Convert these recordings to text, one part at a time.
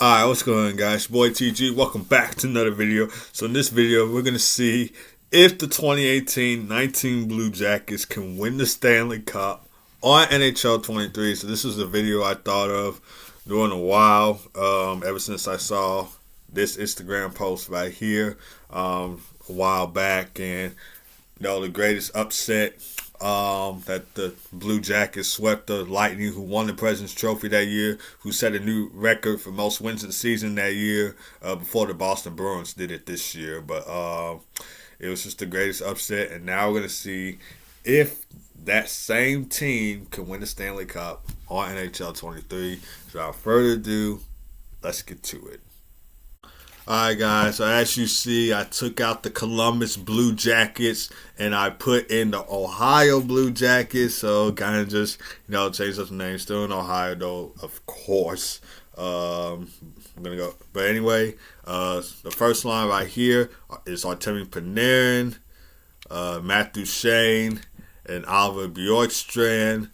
Alright, what's going on, guys? Boy TG, welcome back to another video. So in this video, we're going to see if the 2018-19 Blue Jackets can win the Stanley Cup on NHL 23. So this is a video I thought of doing a while, ever since I saw this Instagram post right here a while back. And the greatest upset that the Blue Jackets swept the Lightning, who won the President's Trophy that year, who set a new record for most wins of the season that year, before the Boston Bruins did it this year. But it was just the greatest upset, and now we're going to see if that same team can win the Stanley Cup on NHL 23. So without further ado, let's get to it. Alright guys, so as you see, I took out the Columbus Blue Jackets and I put in the Ohio Blue Jackets, so kind of just, change up the name. Still in Ohio though, of course. I'm going to go, but anyway, the first line right here is Artemi Panarin, Matt Duchene, and Oliver Bjorkstrand.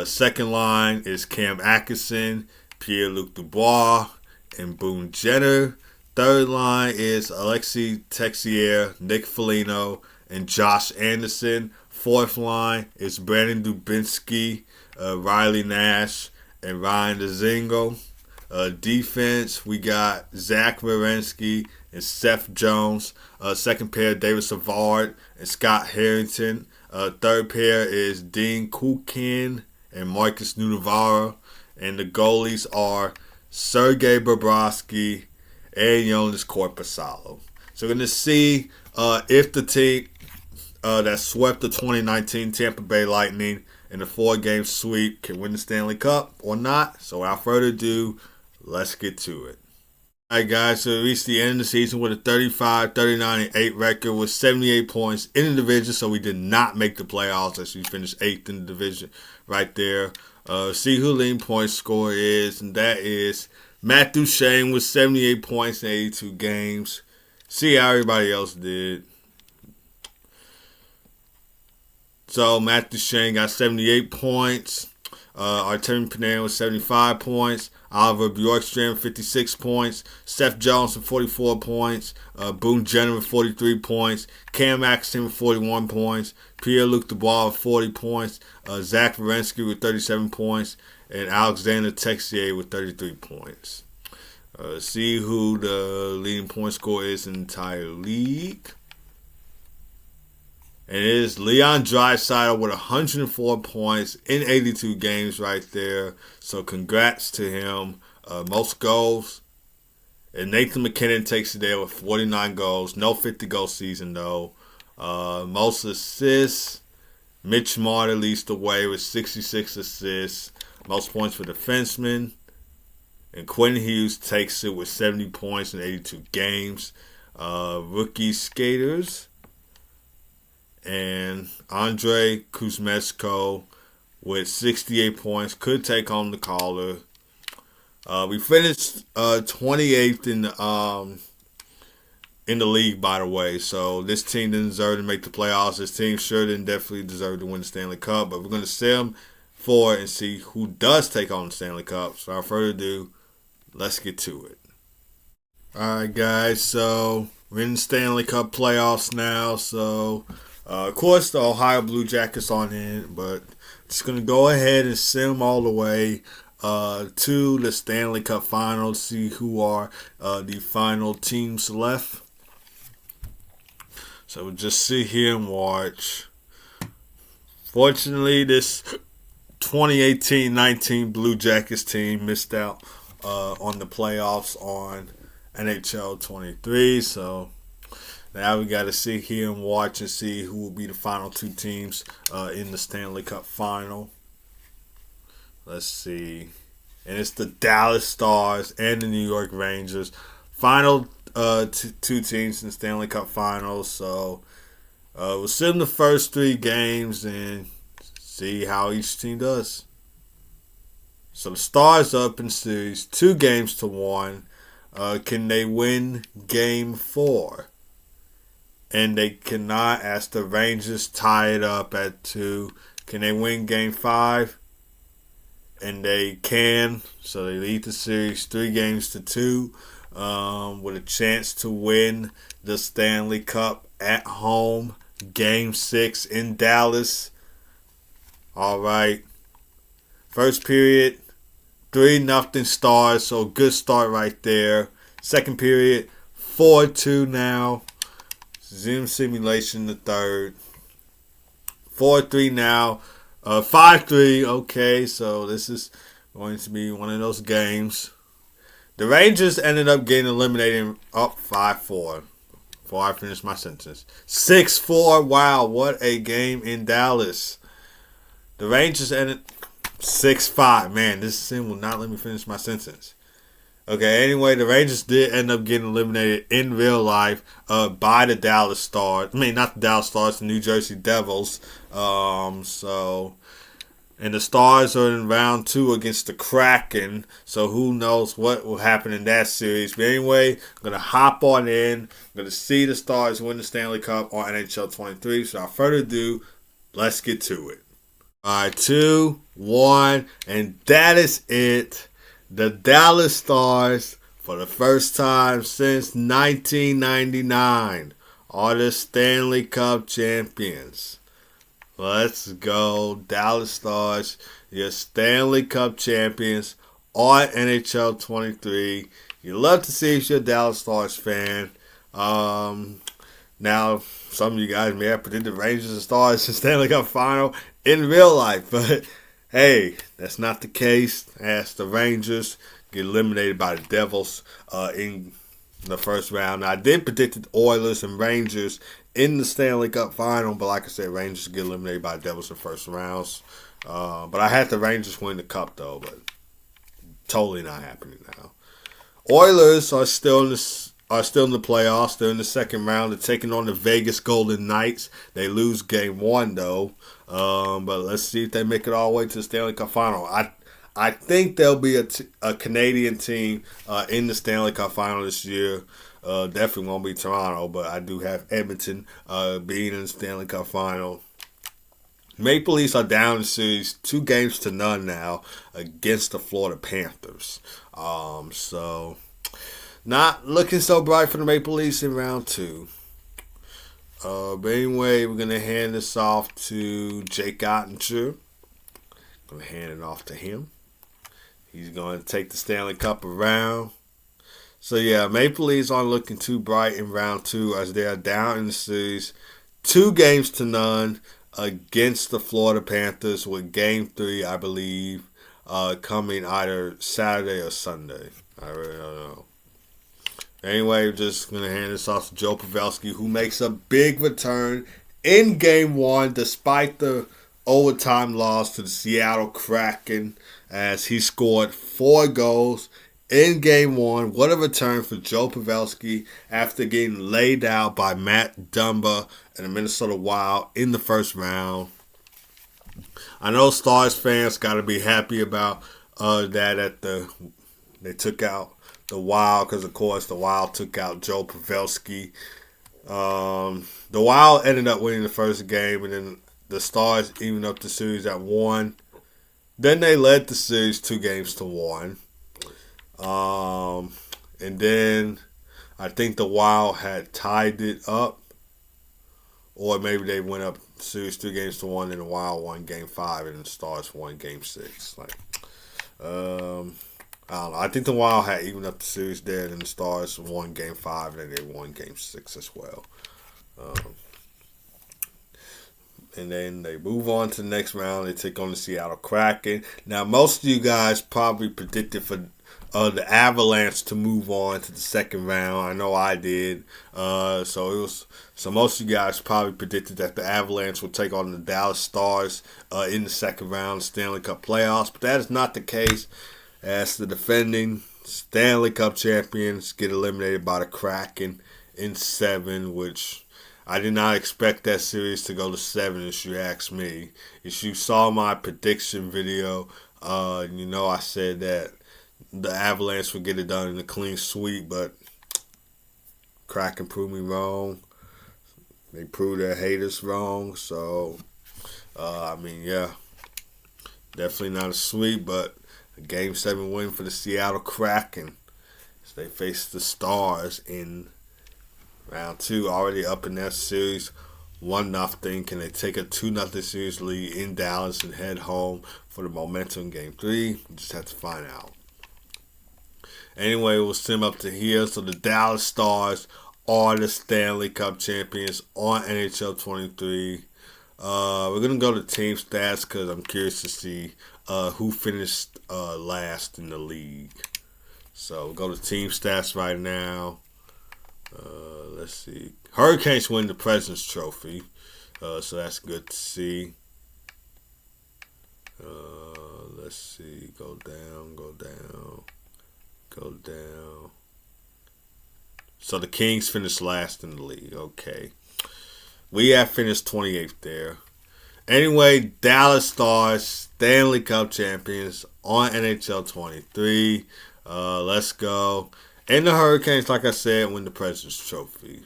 Second line is Cam Atkinson, Pierre-Luc Dubois, and Boone Jenner. Third line is Alexei Texier, Nick Foligno, and Josh Anderson. Fourth line is Brandon Dubinsky, Riley Nash, and Ryan Dzingel. Defense, we got Zach Werenski and Seth Jones. Second pair, David Savard and Scott Harrington. Third pair is Dean Kukin and Marcus Nunavara. And the goalies are Sergei Bobrovsky and Jonas Korpisalo. So we're going to see if the team that swept the 2019 Tampa Bay Lightning in a 4-game sweep can win the Stanley Cup or not. So without further ado, let's get to it. Alright guys, so we reached the end of the season with a 35, 39, and 8 record with 78 points in the division. So we did not make the playoffs as we finished 8th in the division right there. See who the leading point scorer is, and that is Matt Duchene with 78 points in 82 games. See how everybody else did. So Matt Duchene got 78 points. Artemi Panarin with 75 points. Oliver Bjorkstrand 56 points. Seth Jones with 44 points. Boone Jenner with 43 points. Cam Atkinson with 41 points. Pierre-Luc Dubois with 40 points. Zach Werenski with 37 points. And Alexander Texier with 33 points. See who the leading point scorer is in the entire league. And it is Leon Draisaitl with 104 points in 82 games right there. So congrats to him. Most goals. And Nathan MacKinnon takes it there with 49 goals. No 50-goal season though. Most assists. Mitch Marner leads the way with 66 assists. Most points for defensemen. And Quentin Hughes takes it with 70 points in 82 games. Rookie skaters. And Andrei Kuzmenko with 68 points could take home the Calder. We finished 28th in the league, by the way. So this team didn't deserve to make the playoffs. This team sure didn't definitely deserve to win the Stanley Cup. But we're going to see them forward and see who does take on the Stanley Cup. So without further ado, let's get to it. Alright guys, so we're in the Stanley Cup playoffs now. So of course the Ohio Blue Jackets on in, but just going to go ahead and send them all the way to the Stanley Cup Finals. See who are the final teams left. So we'll just sit here and watch. Fortunately, this 2018-19 Blue Jackets team missed out on the playoffs on NHL 23. So now we got to sit here and watch and see who will be the final two teams in the Stanley Cup Final. Let's see. And it's the Dallas Stars and the New York Rangers. Final two teams in the Stanley Cup Finals. So we'll sit in the first 3 games and see how each team does. So the Stars up in series 2-1. Can they win game 4? And they cannot, as the Rangers tie it up at 2. Can they win game 5? and they can. So they lead the series 3-2, with a chance to win the Stanley Cup at home. Game 6 in Dallas. All right. First period, 3-0 Stars, so good start right there. Second period, 4-2 now. Zoom simulation the third. 4-3 now. 5-3. Okay, so this is going to be one of those games. The Rangers ended up getting eliminated up 5-4. Before I finish my sentence. 6-4. Wow, what a game in Dallas. The Rangers ended 6-5. Man, this sim will not let me finish my sentence. Okay, anyway, the Rangers did end up getting eliminated in real life by the Dallas Stars. I mean, not the Dallas Stars, the New Jersey Devils. And the Stars are in round 2 against the Kraken. So who knows what will happen in that series. But anyway, I'm going to hop on in. I'm going to see the Stars win the Stanley Cup on NHL 23. So without further ado, let's get to it. All right, 2, 1, and that is it. The Dallas Stars, for the first time since 1999, are the Stanley Cup champions. Let's go, Dallas Stars, your Stanley Cup champions on NHL 23. You love to see if you're a Dallas Stars fan. Now, some of you guys may have predicted Rangers and Stars in Stanley Cup final in real life, but hey, that's not the case, as the Rangers get eliminated by the Devils in the first round. Now, I did predict the Oilers and Rangers in the Stanley Cup final, but like I said, Rangers get eliminated by the Devils in the first rounds. But I had the Rangers win the Cup, though, but totally not happening now. Oilers are still in the playoffs. They're in the second round. They're taking on the Vegas Golden Knights. They lose game 1, though. But let's see if they make it all the way to the Stanley Cup final. I think there'll be a Canadian team in the Stanley Cup final this year. Definitely won't be Toronto, but I do have Edmonton being in the Stanley Cup final. Maple Leafs are down in the series 2-0 now against the Florida Panthers. So not looking so bright for the Maple Leafs in round 2. But anyway, we're going to hand this off to Jake Ottinger. Going to hand it off to him. He's going to take the Stanley Cup around. So yeah, Maple Leafs aren't looking too bright in round 2 as they are down in the series 2-0 against the Florida Panthers, with game 3, I believe, coming either Saturday or Sunday. I really don't know. Anyway, we're just going to hand this off to Joe Pavelski, who makes a big return in Game 1 despite the overtime loss to the Seattle Kraken, as he scored 4 goals in Game 1. What a return for Joe Pavelski after getting laid out by Matt Dumba and the Minnesota Wild in the first round. I know Stars fans got to be happy about that they took out the Wild, because of course the Wild took out Joe Pavelski. The Wild ended up winning the first game, and then the Stars evened up the series at 1. Then they led the series 2-1. And then I think the Wild had tied it up, or maybe they went up series 2-1, and the Wild won game 5, and the Stars won game 6. I don't know. I think the Wild had evened up the series there, and the Stars won game 5, and then they won game 6 as well. And then they move on to the next round. They take on the Seattle Kraken. Now, most of you guys probably predicted for the Avalanche to move on to the second round. I know I did. So most of you guys probably predicted that the Avalanche would take on the Dallas Stars in the second round of Stanley Cup playoffs. But that is not the case, as the defending Stanley Cup champions get eliminated by the Kraken in 7, which I did not expect that series to go to 7, if you ask me. If you saw my prediction video, you know I said that the Avalanche would get it done in a clean sweep, but Kraken proved me wrong. They proved their haters wrong. So, yeah. Definitely not a sweep, but a Game 7 win for the Seattle Kraken as they face the Stars in round 2. Already up in that series, 1-0. Can they take a 2-0 series lead in Dallas and head home for the momentum Game 3? We just have to find out. Anyway, we'll sim up to here. So the Dallas Stars are the Stanley Cup champions on NHL 23. We're going to go to team stats because I'm curious to see who finished last in the league. So we'll go to team stats right now. Let's see. Hurricanes win the President's Trophy. So that's good to see. Let's see. Go down, go down, go down. So the Kings finished last in the league. Okay. We have finished 28th there. Anyway, Dallas Stars, Stanley Cup champions on NHL 23. Let's go. And the Hurricanes, like I said, win the President's Trophy.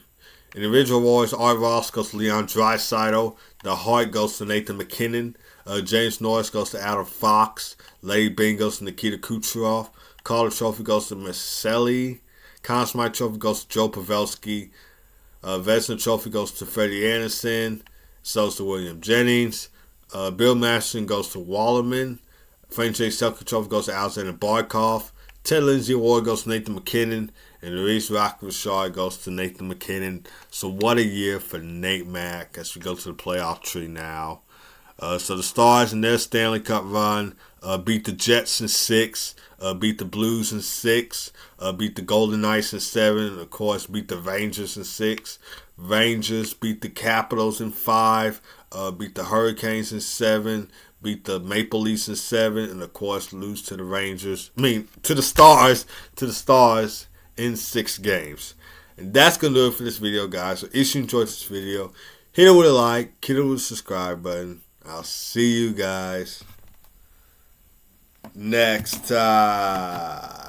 Individual awards, Art Ross goes to Leon Draisaitl. The Hart goes to Nathan MacKinnon. James Norris goes to Adam Fox. Larry Byng goes to Nikita Kucherov. Calder Trophy goes to Maselli. Conn Smythe Trophy goes to Joe Pavelski. Vezina Trophy goes to Freddie Anderson. So to William Jennings. Bill Masterson goes to Wallerman. Frank J. Selke Trophy goes to Alexander Barkov. Ted Lindsay Award goes to Nathan MacKinnon. And the Reese Rock Richard goes to Nathan MacKinnon. So what a year for Nate Mack as we go to the playoff tree now. So the Stars in their Stanley Cup run beat the Jets in 6, beat the Blues in 6, beat the Golden Knights in 7, and of course beat the Rangers in 6. Rangers beat the Capitals in 5, beat the Hurricanes in 7, beat the Maple Leafs in 7, and of course lose to the to the Stars in 6 games. And that's going to do it for this video, guys. So if you enjoyed this video, hit it with a like, hit it with a subscribe button. I'll see you guys next time.